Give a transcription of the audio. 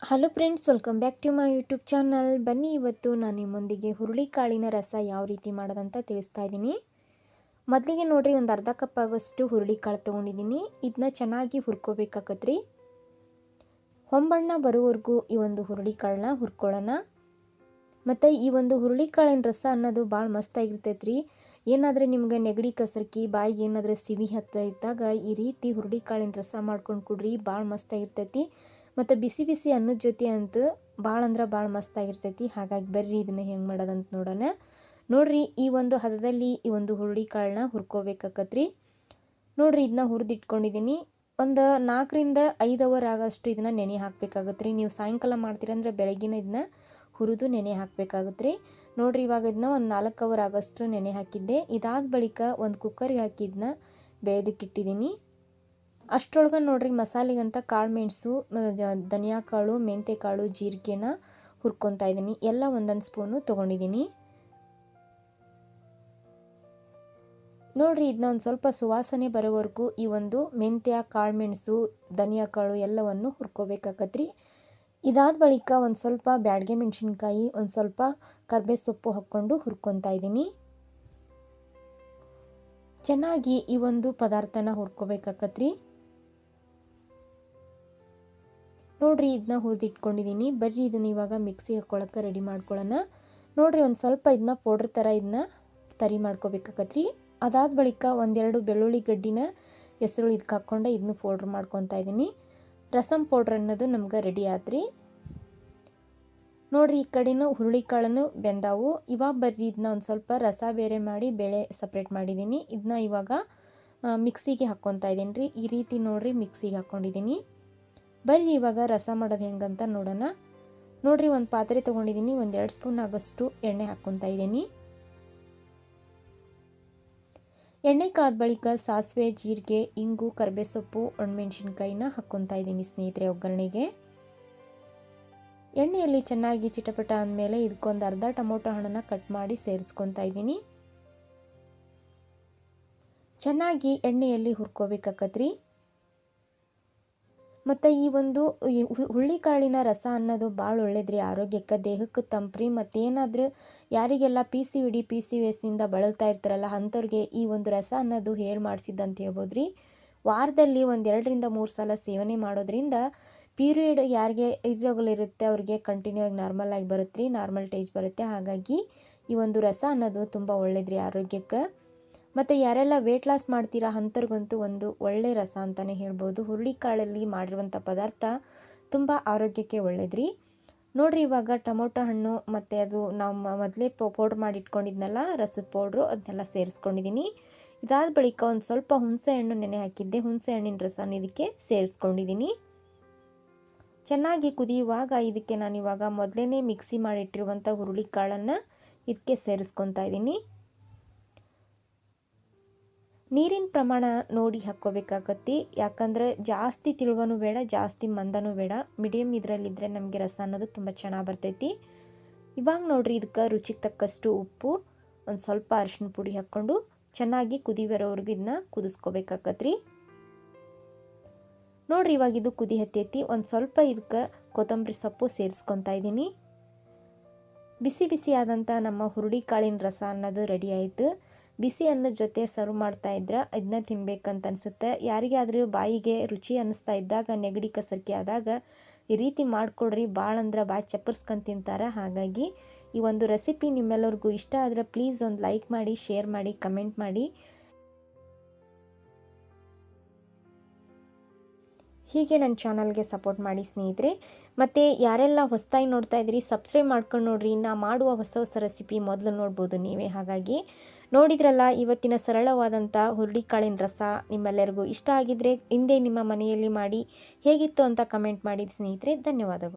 Hello friends, welcome back to my YouTube channel. ಬನ್ನಿ, ಇವತ್ತು ನಾನು ನಿಮ್ಮೊಂದಿಗೆ ಹುರುಳಿಕಾಳಿನ ರಸ ಯಾವ ರೀತಿ ಮಾಡೋದಂತ ತಿಳಿಸ್ತಾ ಇದ್ದೀನಿ. ಮೊದಲಿಗೆ ನೋಡ್ರಿ, ಒಂದು ಅರ್ಧ ಕಪ್ ಆಗೋಷ್ಟು ಹುರುಳಿಕಾಳು ತೊಗೊಂಡಿದ್ದೀನಿ. ಇದನ್ನ ಚೆನ್ನಾಗಿ ಹುರ್ಕೋಬೇಕಾಗತ್ರಿ. ಹೊಂಬಣ್ಣ ಬರೋವರೆಗೂ ಈ ಒಂದು ಹುರುಳಿಕಾಳನ್ನ ಹುರ್ಕೊಳ್ಳೋಣ. ಮತ್ತು ಈ ಒಂದು ಹುರುಳಿಕಾಳಿನ ರಸ ಅನ್ನೋದು ಭಾಳ ಮಸ್ತಾಗಿರ್ತೈತ್ರಿ. ಏನಾದರೂ ನಿಮ್ಗೆ ನೆಗಡಿ ಕಸರ್ಕಿ ಬಾಯಿಗೆ ಏನಾದರೂ ಸಿಹಿ ಇದ್ದಾಗ ಈ ರೀತಿ ಹುರುಳಿಕಾಳಿನ ರಸ ಮಾಡ್ಕೊಂಡು ಕುಡ್ರಿ, ಭಾಳ ಮಸ್ತಾಗಿರ್ತೈತಿ. ಮತ್ತು ಬಿಸಿ ಬಿಸಿ ಅನ್ನದ ಜೊತೆ ಅಂತೂ ಭಾಳ ಅಂದ್ರೆ ಭಾಳ ಮಸ್ತಾಗಿರ್ತೈತಿ. ಹಾಗಾಗಿ ಬರ್ರಿ ಇದನ್ನು ಹೆಂಗೆ ಮಾಡೋದಂತ ನೋಡೋಣ. ನೋಡಿರಿ, ಈ ಒಂದು ಹದದಲ್ಲಿ ಈ ಒಂದು ಹುರುಳಿಕಾಳನ್ನ ಹುರ್ಕೋಬೇಕಾಕತ್ರಿ. ನೋಡಿರಿ, ಇದನ್ನ ಹುರಿದಿಟ್ಕೊಂಡಿದ್ದೀನಿ. ಒಂದು 4 ರಿಂದ 5 ಅವರ್ ಆಗೋಷ್ಟು ಇದನ್ನು ನೆನೆ ಹಾಕಬೇಕಾಗತ್ತೆ ರೀ. ನೀವು ಸಾಯಂಕಾಲ ಮಾಡ್ತೀರಂದ್ರೆ ಬೆಳಗಿನ ಇದನ್ನ ಹುರಿದು ನೆನೆ ಹಾಕಬೇಕಾಗತ್ತೆ ರೀ. ನೋಡಿರಿ, ಇವಾಗ ಇದನ್ನ ಒಂದು 4 ಅವರ್ ಆಗೋಷ್ಟು ನೆನೆ ಹಾಕಿದ್ದೆ. ಇದಾದ ಬಳಿಕ ಒಂದು ಕುಕ್ಕರ್ಗೆ ಹಾಕಿ ಇದನ್ನ ಬೇಯೋದಕ್ಕಿಟ್ಟಿದ್ದೀನಿ. ಅಷ್ಟರೊಳಗೆ ನೋಡಿರಿ, ಮಸಾಲೆಗಂತ ಕಾಳು ಮೆಣಸು, ಧನಿಯಾ ಕಾಳು, ಮೆಂತ್ಯ ಕಾಳು, ಜೀರಿಗೆನ ಹುರ್ಕೊತಾ ಇದ್ದೀನಿ. ಎಲ್ಲ ಒಂದೊಂದು ಸ್ಪೂನು ತೊಗೊಂಡಿದ್ದೀನಿ. ನೋಡಿರಿ, ಇದನ್ನ ಒಂದು ಸ್ವಲ್ಪ ಸುವಾಸನೆ ಬರೋವರೆಗೂ ಈ ಒಂದು ಮೆಂತ್ಯ, ಕಾಳು ಮೆಣಸು, ಧನಿಯಾ ಕಾಳು ಎಲ್ಲವನ್ನು ಹುರ್ಕೋಬೇಕಾಗತ್ರಿ. ಇದಾದ ಬಳಿಕ ಒಂದು ಸ್ವಲ್ಪ ಬ್ಯಾಡಗೆ ಮೆಣಸಿನ್ಕಾಯಿ, ಒಂದು ಸ್ವಲ್ಪ ಕರ್ಬೇವು ಸೊಪ್ಪು ಹಾಕ್ಕೊಂಡು ಹುರ್ಕೊತಾ ಇದ್ದೀನಿ. ಚೆನ್ನಾಗಿ ಈ ಒಂದು ಪದಾರ್ಥನ ಹುರ್ಕೋಬೇಕಾಗತ್ರಿ. ನೋಡಿರಿ, ಇದನ್ನ ಹುರಿದಿಟ್ಕೊಂಡಿದ್ದೀನಿ. ಬರ್ರಿ ಇದನ್ನ ಇವಾಗ ಮಿಕ್ಸಿಗೆ ಹಾಕ್ಕೊಳಕ್ಕೆ ರೆಡಿ ಮಾಡ್ಕೊಳ್ಳೋಣ. ನೋಡಿರಿ, ಒಂದು ಸ್ವಲ್ಪ ಇದನ್ನ ಪೌಡ್ರ್ ಥರ ಇದನ್ನ ತರಿ ಮಾಡ್ಕೋಬೇಕಾಗತ್ರಿ. ಅದಾದ ಬಳಿಕ ಒಂದೆರಡು ಬೆಳ್ಳುಳ್ಳಿ ಗಡ್ಡಿನ ಹೆಸರು ಇದಕ್ಕೆ ಹಾಕ್ಕೊಂಡೆ ಇದನ್ನು ಪೌಡ್ರ್ ಮಾಡ್ಕೊತಾ ಇದ್ದೀನಿ. ರಸಮ್ ಪೌಡ್ರ್ ಅನ್ನೋದು ನಮ್ಗೆ ರೆಡಿ ಆತ್ರಿ. ನೋಡಿರಿ, ಈ ಕಡೆನೂ ಹುರುಳಿಕಾಳನ್ನು ಬೆಂದಾವು. ಇವಾಗ ಬರ್ರಿ ಇದನ್ನ ಒಂದು ಸ್ವಲ್ಪ ರಸ ಬೇರೆ ಮಾಡಿ ಬೇಳೆ ಸಪ್ರೇಟ್ ಮಾಡಿದ್ದೀನಿ. ಇದನ್ನ ಇವಾಗ ಮಿಕ್ಸಿಗೆ ಹಾಕ್ಕೊತಾ ಇದ್ದೀನಿ ರೀ. ಈ ರೀತಿ ನೋಡಿರಿ, ಮಿಕ್ಸಿಗೆ ಹಾಕ್ಕೊಂಡಿದ್ದೀನಿ. ಬರ್ರಿ ಇವಾಗ ರಸ ಮಾಡೋದು ಹೆಂಗಂತ ನೋಡೋಣ. ನೋಡಿರಿ, ಒಂದು ಪಾತ್ರೆ ತೊಗೊಂಡಿದ್ದೀನಿ. ಒಂದು 2 ಸ್ಪೂನ್ ಆಗೋಷ್ಟು ಎಣ್ಣೆ ಹಾಕ್ಕೊತಾ ಇದ್ದೀನಿ. ಎಣ್ಣೆ ಕಾದ ಬಳಿಕ ಸಾಸಿವೆ, ಜೀರಿಗೆ, ಇಂಗು, ಕರ್ಬೇವು ಸೊಪ್ಪು, ಒಣಮೆಣಸಿನ್ಕಾಯಿನ ಹಾಕ್ಕೊತಾ ಇದ್ದೀನಿ ಸ್ನೇಹಿತರೆ ಒಗ್ಗರಣೆಗೆ. ಎಣ್ಣೆಯಲ್ಲಿ ಚೆನ್ನಾಗಿ ಚಿಟಪಟ ಅಂದಮೇಲೆ ಇದಕ್ಕೊಂದು ಅರ್ಧ ಟೊಮೊಟೊ ಹಣ್ಣನ್ನು ಕಟ್ ಮಾಡಿ ಸೇರಿಸ್ಕೊತಾ ಇದ್ದೀನಿ. ಚೆನ್ನಾಗಿ ಎಣ್ಣೆಯಲ್ಲಿ ಹುರ್ಕೋಬೇಕಾಗತ್ರಿ. ಮತ್ತು ಈ ಒಂದು ಹುರುಳಿಕಾಳಿನ ರಸ ಅನ್ನೋದು ಭಾಳ ಒಳ್ಳೇದ್ರಿ, ಆರೋಗ್ಯಕ್ಕೆ, ದೇಹಕ್ಕೆ ತಂಪ್ರಿ. ಮತ್ತು ಏನಾದರೂ ಯಾರಿಗೆಲ್ಲ PCOD PCOSನಿಂದ ಬಳಲ್ತಾ ಇರ್ತಾರಲ್ಲ ಅಂಥವ್ರಿಗೆ ಈ ಒಂದು ರಸ ಅನ್ನೋದು ಹೇಳಿ ಮಾಡಿಸಿದ್ದಂತ ಹೇಳ್ಬೋದ್ರಿ. ವಾರದಲ್ಲಿ ಒಂದು 2 ರಿಂದ 3 ಸಲ ಸೇವನೆ ಮಾಡೋದ್ರಿಂದ ಪೀರಿಯಡ್ ಯಾರಿಗೆ ಇರ್ರೆಗ್ಯುಲರ್ ಇರುತ್ತೆ ಅವ್ರಿಗೆ ಕಂಟಿನ್ಯೂ ಆಗಿ ನಾರ್ಮಲ್ ಆಗಿ ಬರುತ್ತೆ ರೀ, ನಾರ್ಮಲ್ ಟೇಜ್ ಬರುತ್ತೆ. ಹಾಗಾಗಿ ಈ ಒಂದು ರಸ ಅನ್ನೋದು ತುಂಬ ಒಳ್ಳೇದ್ರಿ ಆರೋಗ್ಯಕ್ಕೆ. ಮತ್ತು ಯಾರೆಲ್ಲ ವೆಯ್ಟ್ ಲಾಸ್ ಮಾಡ್ತೀರಾ ಅಂಥವ್ರಿಗಂತೂ ಒಂದು ಒಳ್ಳೆ ರಸ ಅಂತಲೇ ಹೇಳ್ಬೋದು. ಹುರುಳಿಕಾಳಲ್ಲಿ ಮಾಡಿರುವಂಥ ಪದಾರ್ಥ ತುಂಬ ಆರೋಗ್ಯಕ್ಕೆ ಒಳ್ಳೇದ್ರಿ. ನೋಡಿರಿ, ಇವಾಗ ಟೊಮೊಟೊ ಹಣ್ಣು ಮತ್ತು ಅದು ನಾವು ಮೊದಲೇ ಪೌಡ್ರ್ ಮಾಡಿ ಇಟ್ಕೊಂಡಿದ್ನಲ್ಲ ರಸದ ಪೌಡ್ರು, ಅದನ್ನೆಲ್ಲ ಸೇರಿಸ್ಕೊಂಡಿದ್ದೀನಿ. ಇದಾದ ಬಳಿಕ ಒಂದು ಸ್ವಲ್ಪ ಹುಣಸೆ ಹಣ್ಣು ನೆನೆ ಹಾಕಿದ್ದೆ. ಹುಣಸೆ ಹಣ್ಣಿನ ರಸನ ಇದಕ್ಕೆ ಸೇರಿಸ್ಕೊಂಡಿದ್ದೀನಿ. ಚೆನ್ನಾಗಿ ಕುದಿಯುವಾಗ ಇದಕ್ಕೆ ನಾನಿವಾಗ ಮೊದಲೇ ಮಿಕ್ಸಿ ಮಾಡಿಟ್ಟಿರುವಂಥ ಹುರುಳಿಕಾಳನ್ನು ಇದಕ್ಕೆ ಸೇರಿಸ್ಕೊತಾ ಇದ್ದೀನಿ. ನೀರಿನ ಪ್ರಮಾಣ ನೋಡಿ ಹಾಕ್ಕೋಬೇಕಾಗತ್ತೆ. ಯಾಕಂದರೆ ಜಾಸ್ತಿ ತಿಳುವನೂ ಬೇಡ, ಜಾಸ್ತಿ ಮಂದನೂ ಬೇಡ, ಮೀಡಿಯಮ್ ಇದರಲ್ಲಿದ್ದರೆ ನಮಗೆ ರಸ ಅನ್ನೋದು ತುಂಬ ಚೆನ್ನಾಗಿ ಬರ್ತೈತಿ. ಇವಾಗ ನೋಡಿರಿ, ಇದಕ್ಕೆ ರುಚಿಗೆ ತಕ್ಕಷ್ಟು ಉಪ್ಪು, ಒಂದು ಸ್ವಲ್ಪ ಅರಿಶಿನ ಪುಡಿ ಹಾಕ್ಕೊಂಡು ಚೆನ್ನಾಗಿ ಕುದಿ ಬರೋವರೆಗೂ ಇದನ್ನ ಕುದಿಸ್ಕೋಬೇಕಾಗತ್ರಿ. ನೋಡಿರಿ, ಇವಾಗ ಇದು ಕುದಿ ಹತ್ತೈತಿ. ಒಂದು ಸ್ವಲ್ಪ ಇದಕ್ಕೆ ಕೊತ್ತಂಬರಿ ಸೊಪ್ಪು ಸೇರಿಸ್ಕೊತಾ ಇದ್ದೀನಿ. ಬಿಸಿ ಬಿಸಿ ಆದಂಥ ನಮ್ಮ ಹುರುಳಿಕಾಳಿನ ರಸ ಅನ್ನೋದು ರೆಡಿ ಆಯಿತು. ಬಿಸಿ ಅನ್ನದ ಜೊತೆ ಸರ್ವ್ ಮಾಡ್ತಾ ಇದ್ರೆ ಇದನ್ನ ತಿನ್ಬೇಕಂತ ಅನಿಸುತ್ತೆ. ಯಾರಿಗಾದರೂ ಬಾಯಿಗೆ ರುಚಿ ಅನ್ನಿಸ್ತಾ ಇದ್ದಾಗ, ನೆಗಡಿ ಕಸರ್ಕೆ ಆದಾಗ ಈ ರೀತಿ ಮಾಡಿಕೊಡ್ರಿ, ಭಾಳ ಅಂದ್ರೆ ಭಾಳ ಚಪ್ಪರ್ಸ್ಕೊಂಡು ತಿಂತಾರೆ. ಹಾಗಾಗಿ ಈ ಒಂದು ರೆಸಿಪಿ ನಿಮ್ಮೆಲ್ಲರಿಗೂ ಇಷ್ಟ ಆದರೆ ಪ್ಲೀಸ್ ಒಂದು ಲೈಕ್ ಮಾಡಿ, ಶೇರ್ ಮಾಡಿ, ಕಮೆಂಟ್ ಮಾಡಿ. ಹೀಗೆ ನನ್ನ ಚಾನಲ್ಗೆ ಸಪೋರ್ಟ್ ಮಾಡಿ ಸ್ನೇಹಿತರೆ. ಮತ್ತು ಯಾರೆಲ್ಲ ಹೊಸದಾಗಿ ನೋಡ್ತಾ ಇದ್ದೀರಿ ಸಬ್ಸ್ಕ್ರೈಬ್ ಮಾಡ್ಕೊಂಡು ನೋಡಿರಿ. ನಾ ಮಾಡುವ ಹೊಸ ಹೊಸ ರೆಸಿಪಿ ಮೊದಲು ನೋಡ್ಬೋದು ನೀವೇ. ಹಾಗಾಗಿ ನೋಡಿದ್ರಲ್ಲ ಇವತ್ತಿನ ಸರಳವಾದಂಥ ಹುರುಳಿಕಾಳಿನ ರಸ. ನಿಮ್ಮೆಲ್ಲರಿಗೂ ಇಷ್ಟ ಆಗಿದ್ದರೆ ಹಿಂದೆ ನಿಮ್ಮ ಮನೆಯಲ್ಲಿ ಮಾಡಿ ಹೇಗಿತ್ತು ಅಂತ ಕಮೆಂಟ್ ಮಾಡಿ ಸ್ನೇಹಿತರೆ. ಧನ್ಯವಾದಗಳು.